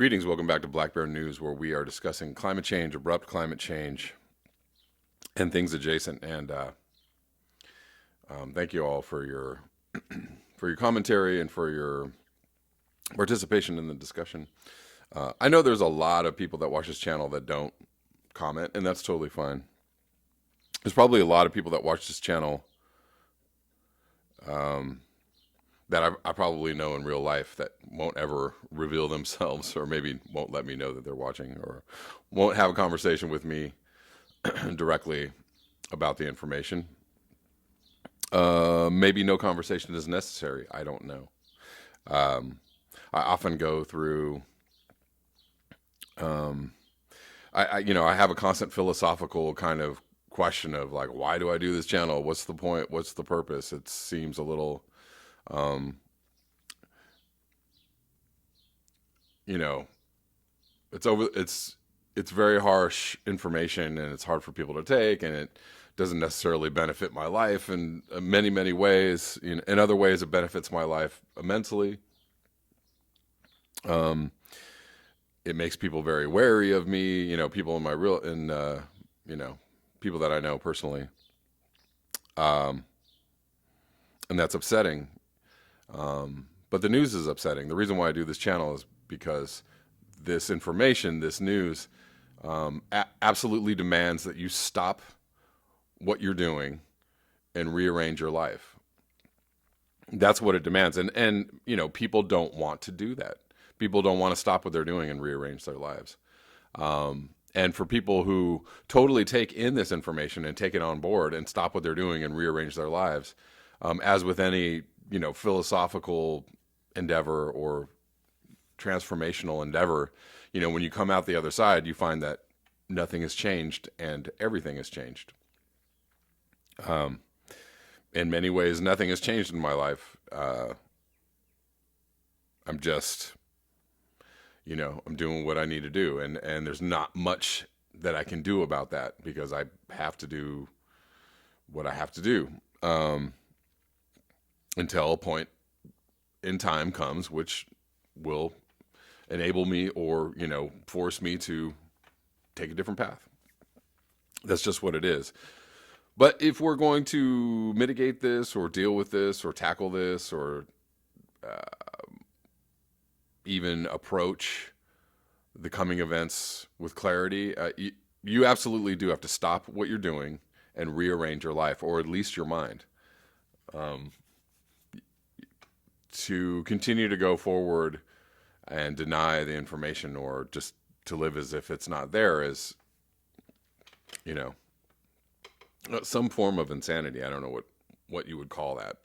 Greetings, welcome back to Black Bear News, where we are discussing climate change, abrupt climate change, and things adjacent. And thank you all for your for your commentary and for your participation in the discussion. I know there's a lot of people that watch this channel that don't comment, and that's totally fine. There's probably a lot of people that watch this channel that I probably know in real life that won't ever reveal themselves, or maybe won't let me know that they're watching, or won't have a conversation with me directly about the information. Maybe no conversation is necessary. I don't know. I often go through. I have a constant philosophical kind of question of like, why do I do this channel? What's the point? What's the purpose? It seems a little, it's very harsh information, and it's hard for people to take, and it doesn't necessarily benefit my life in many, many ways. In other ways, it benefits my life immensely. It makes people very wary of me, people in my people that I know personally. And that's upsetting. But the news is upsetting. The reason why I do this channel is because this information, this news, absolutely demands that you stop what you're doing and rearrange your life. That's what it demands. And people don't want to do that. People don't want to stop what they're doing and rearrange their lives. And for people who totally take in this information and take it on board and stop what they're doing and rearrange their lives, as with any, philosophical endeavor or transformational endeavor, when you come out the other side, you find that nothing has changed and everything has changed. In many ways, nothing has changed in my life. I'm just, I'm doing what I need to do. And there's not much that I can do about that because I have to do what I have to do. Until a point in time comes, which will enable me or, force me to take a different path. That's just what it is. But if we're going to mitigate this or deal with this or tackle this or even approach the coming events with clarity, you absolutely do have to stop what you're doing and rearrange your life, or at least your mind. To continue to go forward and deny the information or just to live as if it's not there is, some form of insanity. I don't know what you would call that,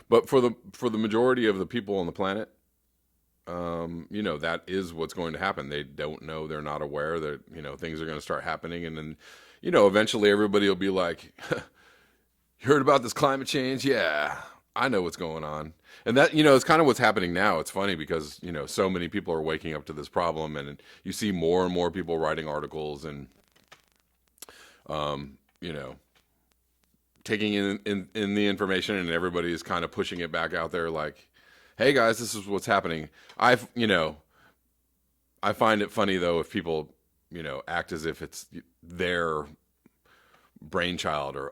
but for the majority of the people on the planet, that is what's going to happen. They don't know, they're not aware that, things are going to start happening. And then, eventually everybody will be like, you heard about this climate change? Yeah, I know what's going on. And that, it's kind of what's happening now. It's funny because, so many people are waking up to this problem, and you see more and more people writing articles and, taking in the information, and everybody is kind of pushing it back out there like, hey guys, this is what's happening. I find it funny though if people, act as if it's their brainchild or,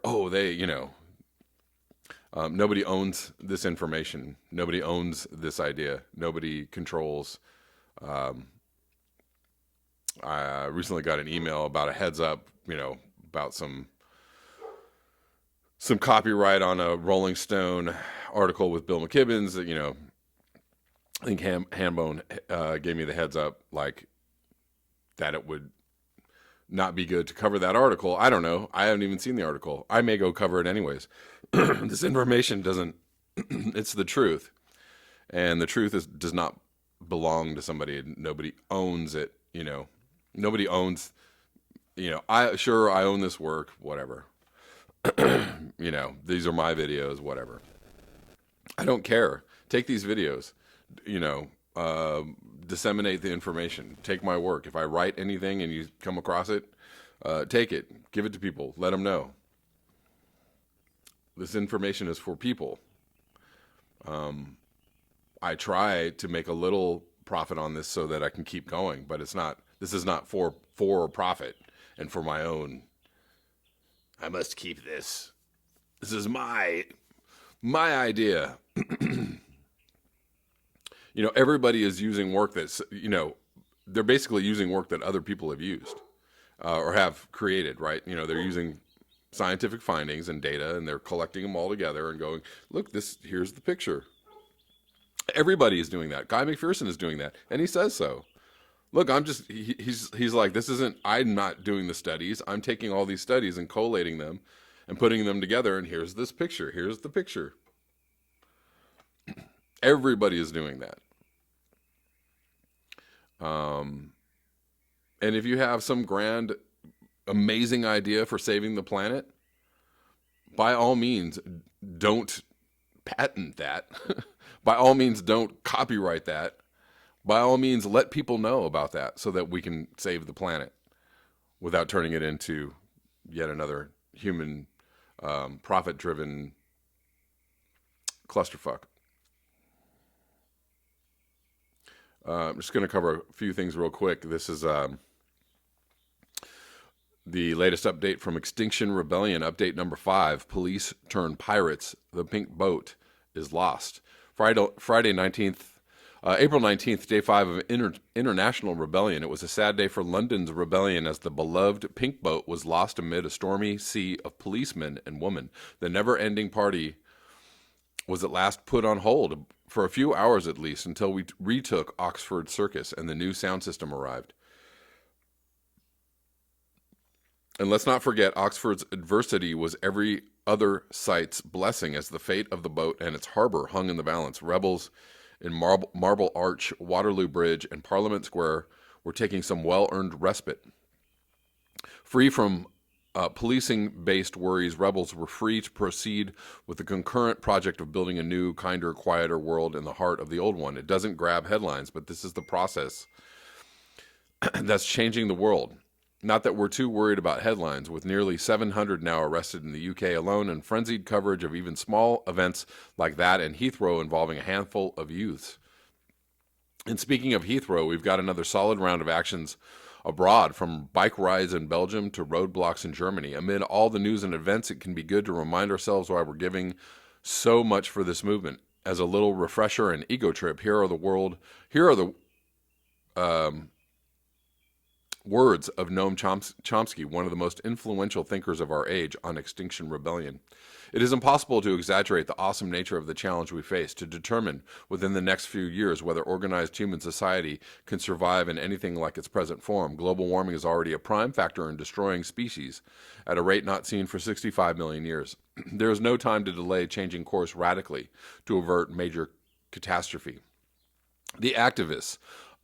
nobody owns this information. Nobody owns this idea. Nobody controls. I recently got an email about a heads up, about some copyright on a Rolling Stone article with Bill McKibben's. I think Hambone gave me the heads up, like that it would not be good to cover that article. I don't know. I haven't even seen the article. I may go cover it anyways. This information doesn't, it's the truth. And the truth does not belong to somebody. Nobody owns it, Nobody owns, I own this work, whatever. These are my videos, whatever. I don't care. Take these videos, disseminate the information. Take my work. If I write anything and you come across it, take it, give it to people, let them know. This information is for people. I try to make a little profit on this so that I can keep going, but it's not. This is not for profit and for my own. I must keep this. This is my idea. Everybody is using work that's, they're basically using work that other people have used or have created, right? They're using scientific findings and data, and they're collecting them all together and going, look, here's the picture. Everybody is doing that. Guy McPherson is doing that, and he says so. Look, he's like, I'm not doing the studies. I'm taking all these studies and collating them and putting them together, and here's this picture. Here's the picture. Everybody is doing that. And if you have some grand, amazing idea for saving the planet, by all means, don't patent that. By all means, don't copyright that. By all means, let people know about that so that we can save the planet without turning it into yet another human profit-driven clusterfuck. I'm just going to cover a few things real quick. This is the latest update from Extinction Rebellion, update number 5. Police turn pirates. The pink boat is lost. April 19th, day 5 of International Rebellion. It was a sad day for London's rebellion as the beloved pink boat was lost amid a stormy sea of policemen and women. The never-ending party was at last put on hold, for a few hours at least, until we retook Oxford Circus and the new sound system arrived. And let's not forget, Oxford's adversity was every other site's blessing, as the fate of the boat and its harbor hung in the balance. Rebels in Marble Arch, Waterloo Bridge, and Parliament Square were taking some well-earned respite. Free from policing-based worries, rebels were free to proceed with the concurrent project of building a new, kinder, quieter world in the heart of the old one. It doesn't grab headlines, but this is the process that's changing the world. Not that we're too worried about headlines, with nearly 700 now arrested in the UK alone and frenzied coverage of even small events like that in Heathrow involving a handful of youths. And speaking of Heathrow, we've got another solid round of actions abroad, from bike rides in Belgium to roadblocks in Germany. Amid all the news and events, it can be good to remind ourselves why we're giving so much for this movement. As a little refresher and ego trip, here are the words of Noam Chomsky, one of the most influential thinkers of our age, on Extinction Rebellion. It is impossible to exaggerate the awesome nature of the challenge we face, to determine within the next few years whether organized human society can survive in anything like its present form. Global warming is already a prime factor in destroying species at a rate not seen for 65 million years. There is no time to delay changing course radically to avert major catastrophe. The activists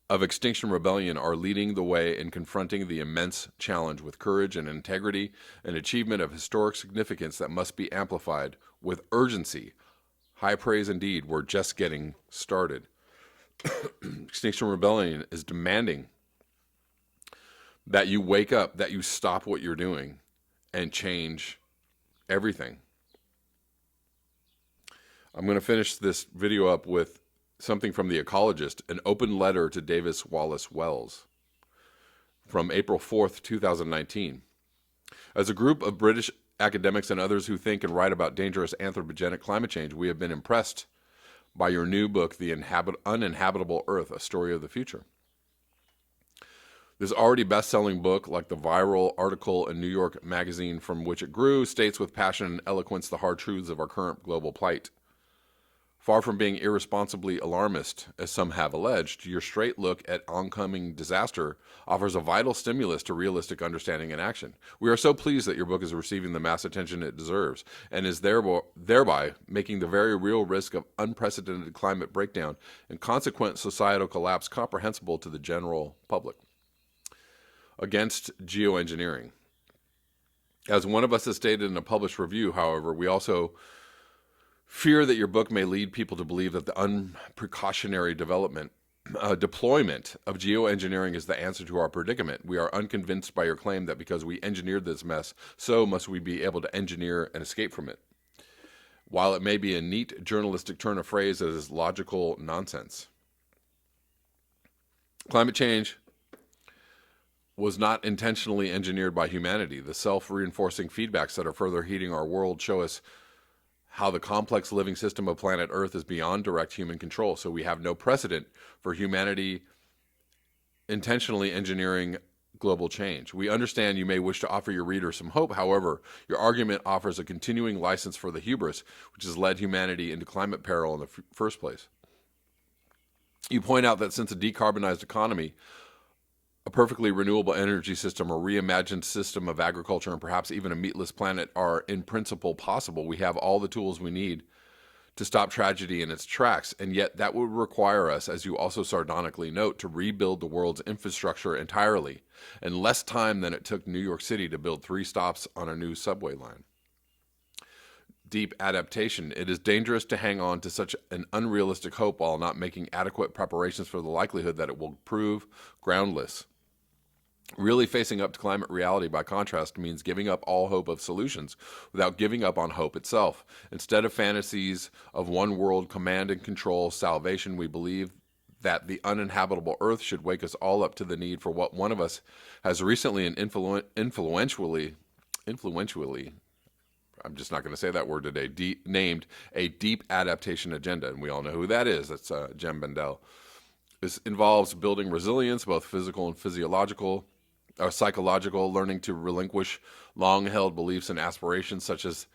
of Extinction Rebellion are leading the way in confronting the immense challenge with courage and integrity, an achievement of historic significance that must be amplified with urgency. High praise indeed. We're just getting started. Extinction Rebellion is demanding that you wake up, that you stop what you're doing and change everything. I'm going to finish this video up with something from The Ecologist, an open letter to David Wallace Wells from April 4th, 2019. As a group of British academics and others who think and write about dangerous anthropogenic climate change, we have been impressed by your new book, The Uninhabitable Earth, A Story of the Future. This already best-selling book, like the viral article in New York Magazine from which it grew, states with passion and eloquence the hard truths of our current global plight. Far from being irresponsibly alarmist, as some have alleged, your straight look at oncoming disaster offers a vital stimulus to realistic understanding and action. We are so pleased that your book is receiving the mass attention it deserves and is thereby making the very real risk of unprecedented climate breakdown and consequent societal collapse comprehensible to the general public. Against geoengineering. As one of us has stated in a published review, however, we also fear that your book may lead people to believe that the unprecautionary deployment of geoengineering is the answer to our predicament. We are unconvinced by your claim that because we engineered this mess, so must we be able to engineer an escape from it. while it may be a neat journalistic turn of phrase, it is logical nonsense. Climate change was not intentionally engineered by humanity. The self-reinforcing feedbacks that are further heating our world show us how the complex living system of planet Earth is beyond direct human control. So we have no precedent for humanity intentionally engineering global change. We understand you may wish to offer your reader some hope. However, your argument offers a continuing license for the hubris, which has led humanity into climate peril in the first place. You point out that since a decarbonized economy, a perfectly renewable energy system, a reimagined system of agriculture, and perhaps even a meatless planet are in principle possible, we have all the tools we need to stop tragedy in its tracks. And yet that would require us, as you also sardonically note, to rebuild the world's infrastructure entirely in less time than it took New York City to build 3 stops on a new subway line. Deep adaptation. It is dangerous to hang on to such an unrealistic hope while not making adequate preparations for the likelihood that it will prove groundless. Really facing up to climate reality, by contrast, means giving up all hope of solutions without giving up on hope itself. Instead of fantasies of one world command and control salvation, we believe that the uninhabitable earth should wake us all up to the need for what one of us has recently and influentially, I'm just not going to say that word today, named a deep adaptation agenda. And we all know who that is. That's Jem Bendell. This involves building resilience, both physical and physiological, or psychological, learning to relinquish long-held beliefs and aspirations such as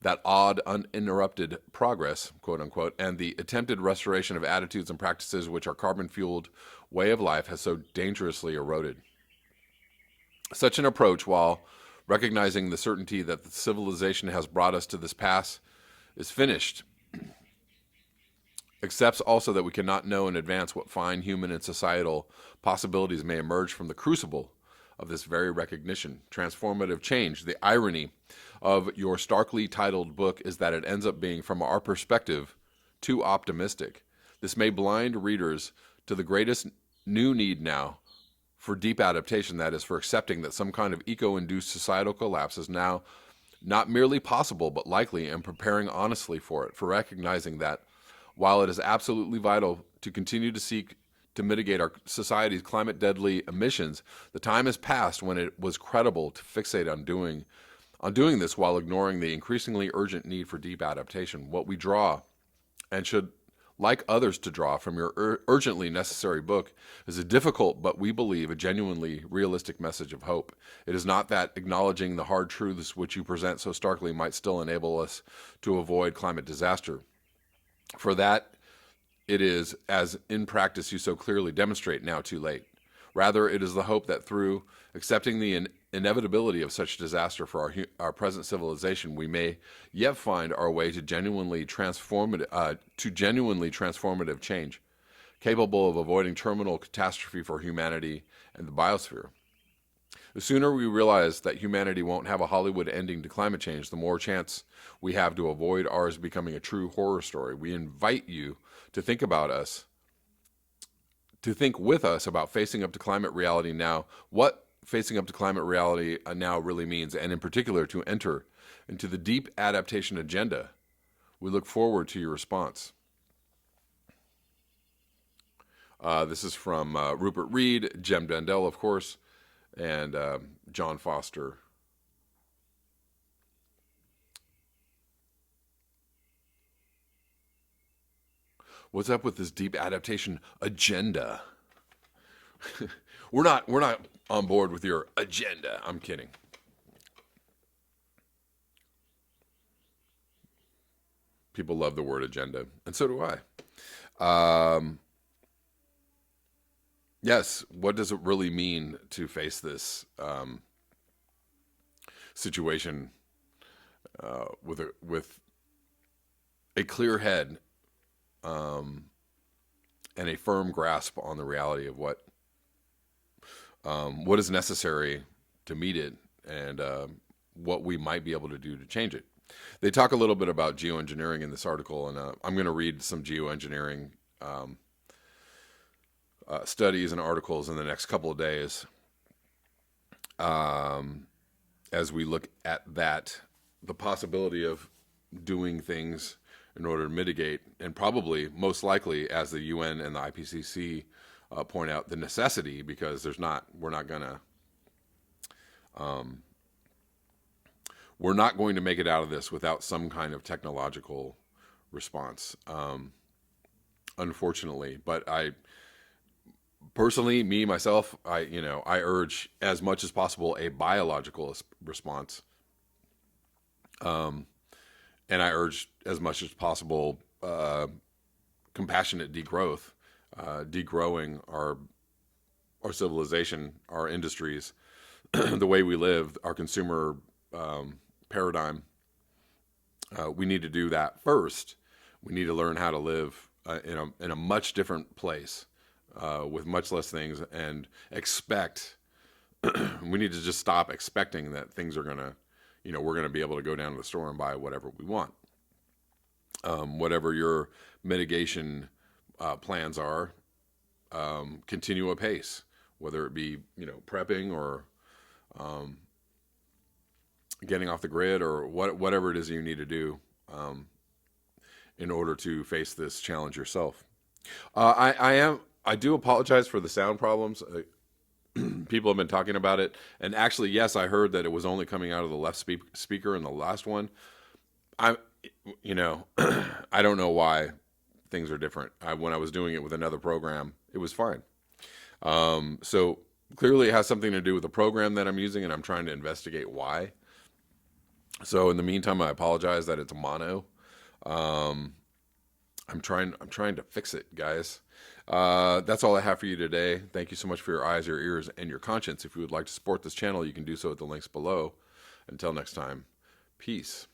that odd, uninterrupted progress, quote unquote, and the attempted restoration of attitudes and practices which our carbon-fueled way of life has so dangerously eroded. Such an approach, while recognizing the certainty that the civilization has brought us to this pass is finished, accepts also that we cannot know in advance what fine human and societal possibilities may emerge from the crucible of this very recognition. Transformative change. The irony of your starkly titled book is that it ends up being, from our perspective, too optimistic. This may blind readers to the greatest new need now for deep adaptation, that is, for accepting that some kind of eco-induced societal collapse is now not merely possible but likely, and preparing honestly for it, for recognizing that while it is absolutely vital to continue to seek to mitigate our society's climate-deadly emissions, the time has passed when it was credible to fixate on doing this while ignoring the increasingly urgent need for deep adaptation. What we draw, and should like others to draw, from your urgently necessary book is a difficult, but we believe a genuinely realistic message of hope. It is not that acknowledging the hard truths which you present so starkly might still enable us to avoid climate disaster. For that, it is, as in practice you so clearly demonstrate, now too late. Rather, it is the hope that through accepting the inevitability of such disaster for our present civilization, we may yet find our way to genuinely transformative change, capable of avoiding terminal catastrophe for humanity and the biosphere. The sooner we realize that humanity won't have a Hollywood ending to climate change, the more chance we have to avoid ours becoming a true horror story. We invite you to think with us about facing up to climate reality now, what facing up to climate reality now really means, and in particular to enter into the deep adaptation agenda. We look forward to your response. This is from Rupert Reed, Jem Bendell, of course, and John Foster. What's up with this deep adaptation agenda? We're not on board with your agenda. I'm kidding. People love the word agenda, and so do I. Yes, what does it really mean to face this situation with a clear head and a firm grasp on the reality of what is necessary to meet it, and what we might be able to do to change it. They talk a little bit about geoengineering in this article, and I'm going to read some geoengineering studies and articles in the next couple of days as we look at that, the possibility of doing things in order to mitigate, and probably most likely, as the UN and the IPCC point out, the necessity, because we're not going to make it out of this without some kind of technological response, unfortunately. But I personally, myself, I urge as much as possible a biological response, and I urge as much as possible compassionate degrowth, degrowing our civilization, our industries, the way we live, our consumer paradigm. We need to do that first. We need to learn how to live in a much different place, with much less things, and expect. We need to just stop expecting that things are gonna, we're gonna be able to go down to the store and buy whatever we want. Whatever your mitigation plans are, continue apace, whether it be prepping or getting off the grid, or whatever it is you need to do in order to face this challenge yourself. I do apologize for the sound problems. People have been talking about it, and actually, yes, I heard that it was only coming out of the left speaker in the last one. I don't know why things are different. When I was doing it with another program, it was fine. So clearly, it has something to do with the program that I'm using, and I'm trying to investigate why. So in the meantime, I apologize that it's mono. I'm trying to fix it, guys. That's all I have for you today. Thank you so much for your eyes, your ears, and your conscience. If you would like to support this channel, you can do so at the links below. Until next time, peace.